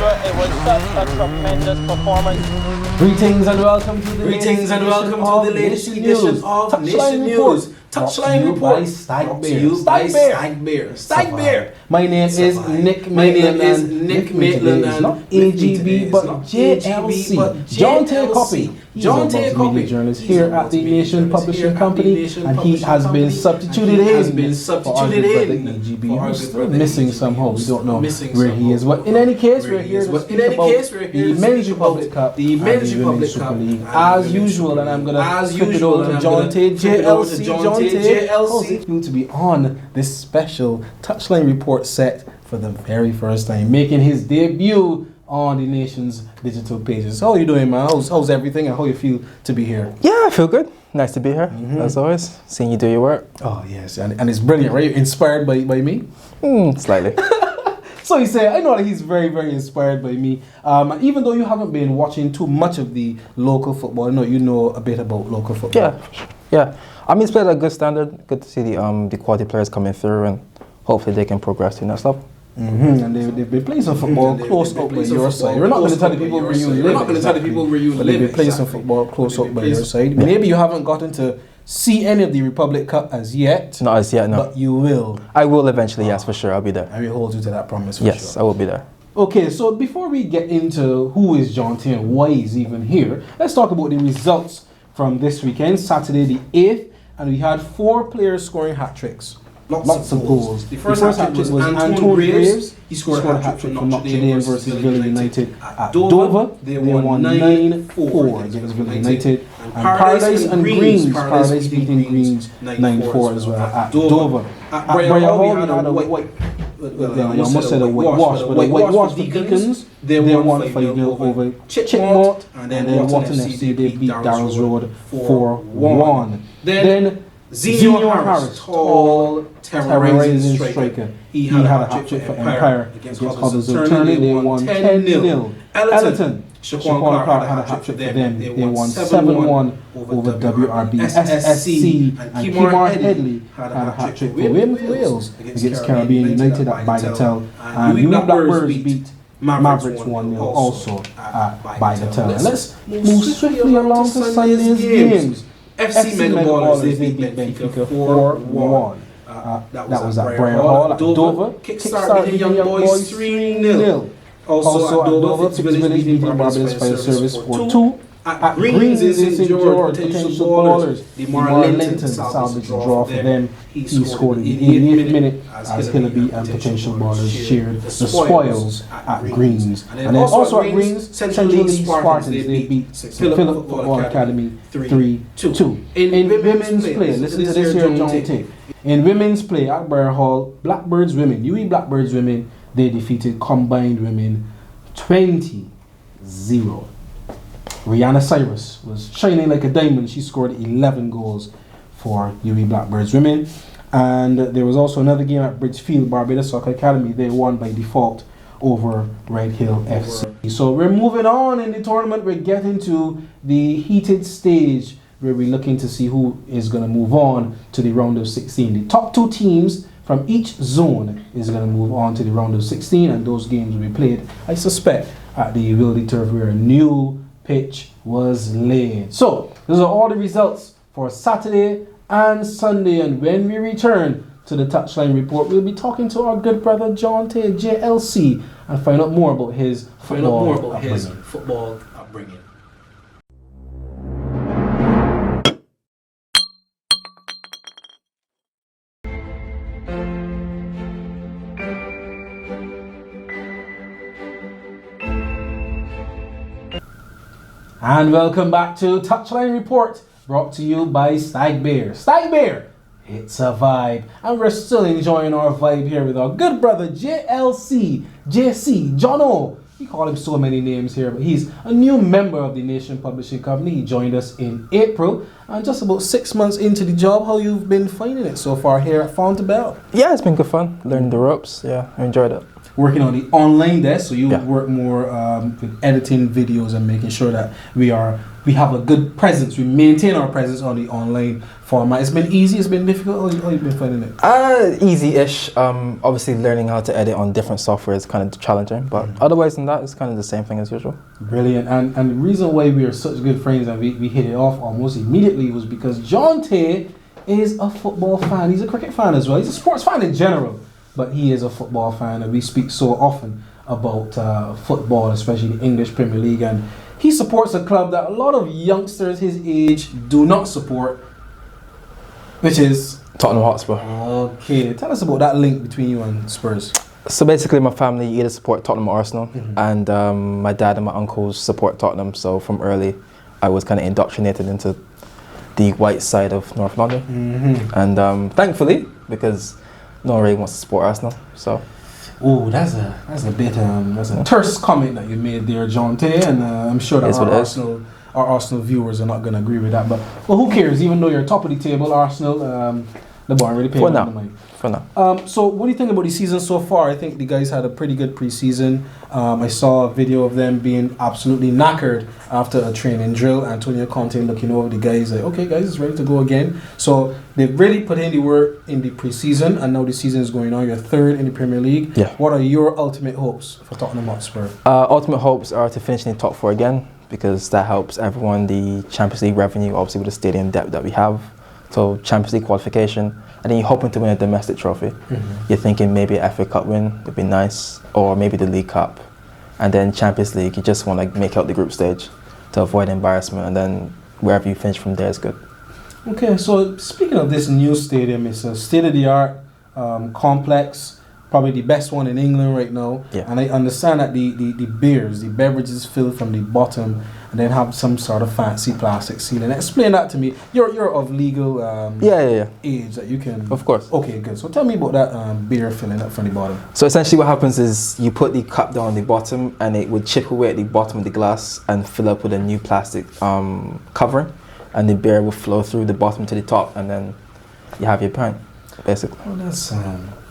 It was such a tremendous performance. Greetings and welcome to the latest edition of Nation News. Touchline Report. Stag Bear. My name is Nick Maitland. Nick Maitland is not AGB but JLC. Jonteau Coppin. He's a multimedia journalist here at the Nation Publishing Company, and he has been substituted in for our good brother AGB, who's still missing somehow. We don't know where he is. But in any case, we're here to speak about the Men's Republic Cup and the Women's Super League as usual. And I'm going to flip it over to Jonteau, JLC. Jonteau, how's it feel to be on this special Touchline Report set for the very first time, making his debut on the Nation's digital pages? How are you doing, man? How's everything, and how you feel to be here? Yeah, I feel good. Nice to be here, as always. Seeing you do your work. Oh, yes, and it's brilliant, right? You're inspired by me? Slightly. So he said, I know that he's very, very inspired by me. Even though you haven't been watching too much of the local football, I know you know a bit about local football. Yeah. I mean, it's played at a good standard. Good to see the quality players coming through, and hopefully they can progress to the next level. And they've been playing some football close up by your side. We're not going to tell the people where you live. But they've been playing some football close up by your side. Maybe you haven't gotten to see any of the Republic Cup as yet. Not as yet, no. But you will. I will eventually, yes, for sure. I'll be there. I will hold you to that promise for sure. Yes, I will be there. Okay, so before we get into who is Jonteau and why he's even here, let's talk about the results from this weekend, Saturday the 8th, and we had 4 players scoring hat-tricks. Lots of goals. The first hat-trick was Antoine Graves. He scored a hat-trick for Notre Dame versus Villa United at Dover. They won 9-4 against Villa United. And Paradise and Greens. Paradise beating Greens 9-4 as well at Dover. At Briar Hall, we had a white... Well, I almost said a whitewash, but a whitewash for Deacons. They won 5-0 over Chickmont. And then Wharton FC, they beat Darrell's Road 4-1. Then Zenio Harris, tall, terrorizing striker. He had a hat-trick for Empire against Huddersfield Tourney. They won 10-0. Ellerton, Shaquan Clark had a hat-trick for them. They won 7-1 over WRB. SSC and Kimar Headley had a hat-trick for Wales against Caribbean United at Bagatelle. And New Blackbirds beat Mavericks 1-0 also at Bagatelle. And let's move swiftly along to Sunday's games. FC Megaballers, they beat Benfica 4-1. That was at Briar Hall at Dover. Kickstart beating Young Boys 3-0. Also at Dover, Six Village beating Barbados Fire Service 4-2. At Greens in St. George, potential ballers, DeMar Linton salvaged the draw for them. He scored in the 88th minute as Hillaby and potential ballers shared the spoils at Greens. And then also at Greens, Central League Spartans, they beat Phillip Football Academy 3-2. In women's play, listen to this here, Jonteau. In women's play at Briar Hall, Blackbirds Women, UE Blackbirds Women, they defeated Combined Women 20-0. Rihanna Cyrus was shining like a diamond. She scored 11 goals for UE Blackbirds Women. And there was also another game at Bridgefield, Barbados Soccer Academy. They won by default over Red Hill FC. So we're moving on in the tournament. We're getting to the heated stage where we're looking to see who is going to move on to the round of 16. The top 2 teams from each zone is going to move on to the round of 16, and those games will be played, I suspect, at the Wildy Turf where a new pitch was laid. So those are all the results for Saturday and Sunday, and when we return to the Touchline Report, we'll be talking to our good brother Jonteau, JLC, and find out more about his football upbringing. And welcome back to Touchline Report, brought to you by Stag Bear. Stag Bear, it's a vibe. And we're still enjoying our vibe here with our good brother JLC, JC, Jonteau. We call him so many names here, but he's a new member of the Nation Publishing Company. He joined us in April, and just about 6 months into the job. How you've been finding it so far here at Fountabelle? Yeah, it's been good fun. Learning the ropes. Yeah, I enjoyed it. Working on the online desk, so you work more with editing videos and making sure that we are we have a good presence. We maintain our presence on the online format. It's been easy. It's been difficult. How you been finding it? Easy-ish. Obviously, learning how to edit on different software is kind of challenging, but otherwise than that, it's kind of the same thing as usual. Brilliant. And the reason why we are such good friends and we hit it off almost immediately was because Jonteau is a football fan. He's a cricket fan as well. He's a sports fan in general, but he is a football fan, and we speak so often about football, especially the English Premier League, and he supports a club that a lot of youngsters his age do not support, which is Tottenham Hotspur. Okay, tell us about that link between you and Spurs. So basically, my family either support Tottenham or Arsenal, and my dad and my uncles support Tottenham. So from early, I was kind of indoctrinated into the white side of North London, and thankfully, because no one really wants to support Arsenal, so. Oh, that's a bit that's a terse comment that you made there, Jonteau, and I'm sure that our Arsenal viewers are not going to agree with that. But well, who cares? Even though you're top of the table, Arsenal, the bar really paying the money. For now. So what do you think about the season so far? I think the guys had a pretty good pre-season. I saw a video of them being absolutely knackered after a training drill. Antonio Conte looking over the guys like, okay guys, it's ready to go again. So they've really put in the work in the pre-season, and now the season is going on. You're third in the Premier League. Yeah. What are your ultimate hopes for Tottenham Hotspur? Ultimate hopes are to finish in the top 4 again, because that helps everyone. The Champions League revenue, obviously with the stadium depth that we have. So Champions League qualification, and then you're hoping to win a domestic trophy. You're thinking maybe an FA Cup win would be nice, or maybe the League Cup. And then Champions League, you just want to make out the group stage to avoid embarrassment, and then wherever you finish from there is good. Okay, so speaking of this new stadium, it's a state-of-the-art complex, probably the best one in England right now. Yeah. And I understand that the beers, the beverages filled from the bottom, and then have some sort of fancy plastic ceiling. Explain that to me. You're of legal age that you can. Of course. Okay, good. So tell me about that beer filling up from the bottom. So essentially, what happens is you put the cup down on the bottom, and it would chip away at the bottom of the glass and fill up with a new plastic covering, and the beer will flow through the bottom to the top, and then you have your pint, basically. Oh, that's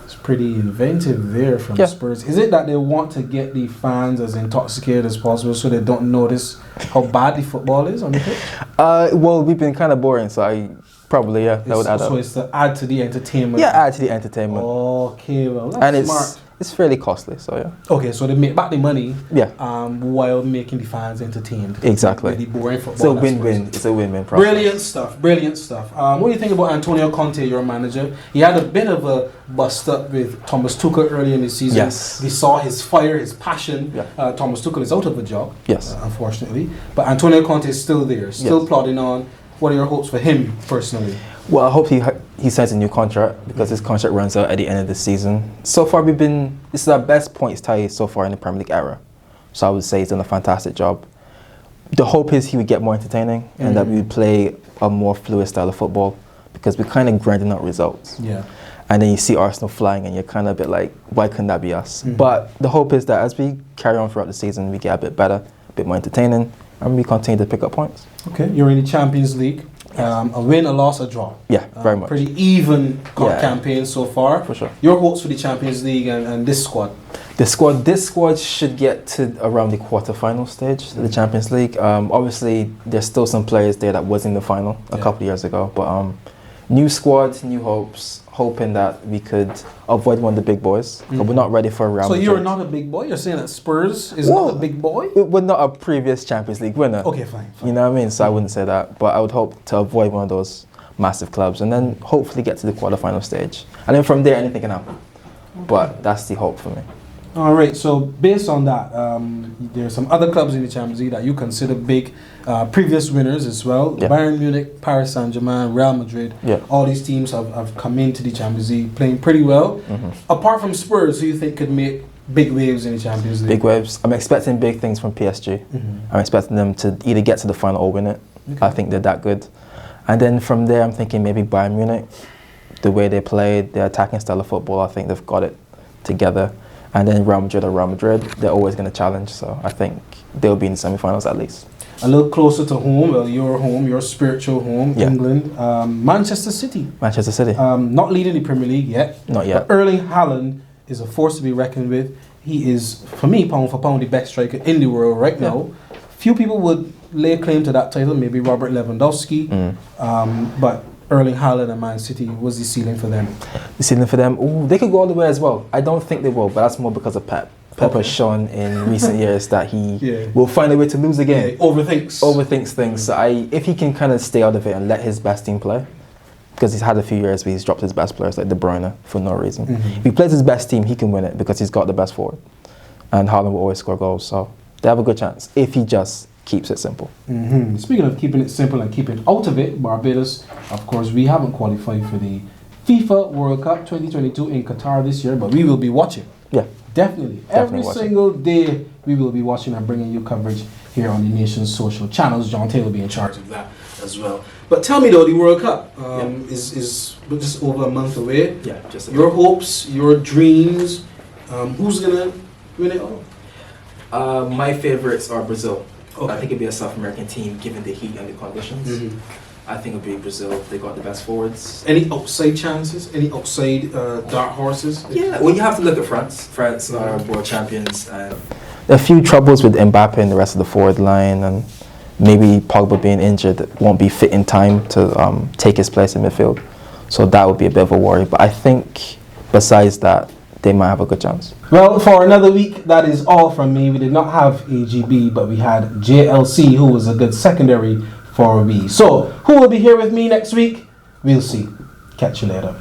it's pretty inventive there from Spurs. Is it that they want to get the fans as intoxicated as possible so they don't notice how bad the football is on the pitch? Well, we've been kind of boring, so I probably, that would add up. So it's to add to the entertainment? Yeah, add to the entertainment. Okay, well, that's smart. It's fairly costly, so yeah. Okay, so they make back the money while making the fans entertained. Exactly. With the boring football. It's a win-win. It's a win-win process. Brilliant stuff. What do you think about Antonio Conte, your manager? He had a bit of a bust-up with Thomas Tuchel early in the season. Yes. We saw his fire, his passion. Yeah. Thomas Tuchel is out of a job, unfortunately. But Antonio Conte is still there, still plodding on. What are your hopes for him personally? Well, I hope he signs a new contract, because his contract runs out at the end of the season. So far, this is our best points tally so far in the Premier League era. So I would say he's done a fantastic job. The hope is he would get more entertaining and that we would play a more fluid style of football, because we're kind of grinding out results. Yeah. And then you see Arsenal flying, and you're kind of a bit like, why couldn't that be us? But the hope is that as we carry on throughout the season, we get a bit better, a bit more entertaining, and we continue to pick up points. Okay, you're in the Champions League. A win, a loss, a draw. Yeah, very much. Pretty even campaign so far. For sure. Your hopes for the Champions League and this squad? This squad should get to around the quarter-final stage of the Champions League. Obviously, there's still some players there that was in the final a couple of years ago. But new squad, new hopes. Hoping that we could avoid one of the big boys. But we're not ready for a round. So you're not a big boy? You're saying that Spurs is not a big boy? We're not a previous Champions League winner. Okay, fine. You know what I mean? So I wouldn't say that. But I would hope to avoid one of those massive clubs, and then hopefully get to the quarter-final stage. And then from there, anything can happen. Okay. But that's the hope for me. All right, so based on that, there are some other clubs in the Champions League that you consider big, previous winners as well. Yeah. Bayern Munich, Paris Saint-Germain, Real Madrid. Yeah. All these teams have come into the Champions League playing pretty well. Apart from Spurs, who you think could make big waves in the Champions League? Big waves. I'm expecting big things from PSG. I'm expecting them to either get to the final or win it. Okay. I think they're that good. And then from there, I'm thinking maybe Bayern Munich. The way they play, their attacking style of football, I think they've got it together. And then Real Madrid, they're always going to challenge. So I think they'll be in the semi-finals at least. A little closer to home, well, your spiritual home, England. Manchester City. Not leading the Premier League yet. Not yet. But Erling Haaland is a force to be reckoned with. He is, for me, pound for pound, the best striker in the world right now. Few people would lay claim to that title, maybe Robert Lewandowski, but Erling Haaland and Man City was the ceiling for them. The ceiling for them, ooh, they could go all the way as well. I don't think they will, but that's more because of Pep. Pep has shown in recent years that he will find a way to lose again. Overthinks things. So if he can kind of stay out of it and let his best team play, because he's had a few years where he's dropped his best players like De Bruyne for no reason. If he plays his best team, he can win it because he's got the best forward. And Haaland will always score goals, so they have a good chance if he just keeps it simple. Speaking of keeping it simple and keeping out of it, Barbados, of course, we haven't qualified for the FIFA World Cup 2022 in Qatar this year, but we will be watching. Yeah. Definitely. Every single day we will be watching and bringing you coverage here on the nation's social channels. Jonteau will be in charge of that as well. But tell me though, the World Cup is just over a month away. Yeah, just your hopes, your dreams, who's going to win it all? My favorites are Brazil. Okay. I think it'd be a South American team given the heat and the conditions. I think it'd be Brazil. They got the best forwards. Any outside chances? Any outside dark horses? Yeah, well, you have to look at France. France are world champions. And there are a few troubles with Mbappe and the rest of the forward line, and maybe Pogba being injured won't be fit in time to take his place in midfield. So that would be a bit of a worry. But I think besides that, they might have a good chance. Well, for another week, that is all from me. We did not have AGB, but we had JLC, who was a good secondary for me. So, who will be here with me next week? We'll see. Catch you later.